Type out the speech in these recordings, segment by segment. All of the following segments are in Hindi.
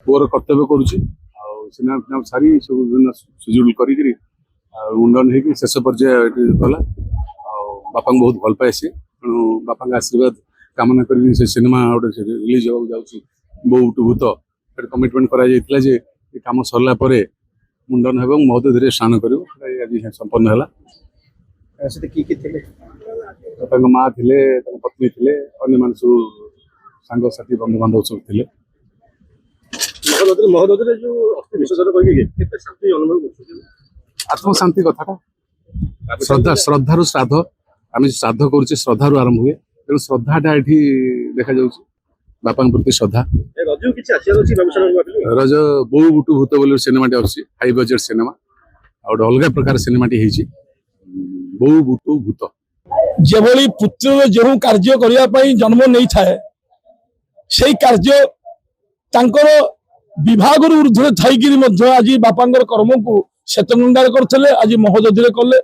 पुअर कर्तव्य करुच्ची सिनेमा सारी सब विभिन्न सुजुल कर मुंडन हो शेष पर्याय गला बापा बहुत भल पाए सी तेणु बापा आशीर्वाद कामना कर सिनेमा गोटे रिलीज होगा जाऊँगी बोऊ टू भूत कमिटमेंट कर कम सरला मुंडन हो महोदय धीरे स्नान कर आज संपन्न है माँ थे पत्नी थे अन्य सब सांग साथी बंधु बांधव सब थे आत्मशांति कथा श्रद्धा श्रद्धार श्राद्ध आम श्राद्ध करुचे श्रद्धार आरंभ हुए तेणु श्रद्धाटा ये देखा जा बापा प्रति श्रद्धा रज बोऊ बुटू भूत बोली सिनेमाटी अच्छी हाई बजेट सिनेमा गोटे अलग प्रकार सिनेमाटी बोऊ बुटू भूत जेभली पुत्र जो कार्य करने जन्म नहीं थाए से कार्य तांकर विभाग ऊर्ध्वे थी आज बापांर कर्म को श्वेतगंगार करते आज महोदधि कले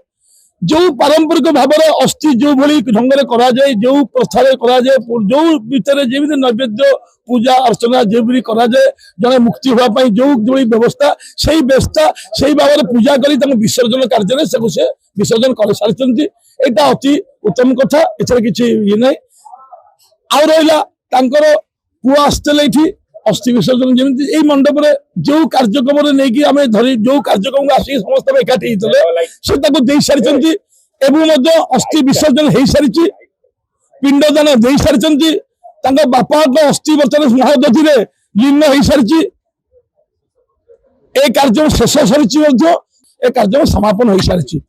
जो पारंपरिक भाव अस्थि जो भली ढंग से कराए जो प्रथा कराए जो भितर जमी नैवेद्य पूजा अर्चना जो भी कराए जड़े मुक्ति होगापी जो व्यवस्था से व्यवस्था से भाव में पूजा कर विसर्जन कार्य से विसर्जन कर सारी यहाँ अति उत्तम कथा एथर किसी ये ना आउ रहा पुआ आसते अस्थि विसर्जन जमी यही मंडप जो कार्यक्रम नहीं आम धरी जो कार्यक्रम आसिक समस्त एकाठी होते दे सारी अस्थि विसर्जन हो सारी पिंडदान दे सारी बापा अस्थि बर्तमान महादधि लीन हो सारी ए कार्यक्रम शेष सरी कार्यक्रम समापन हो सारी।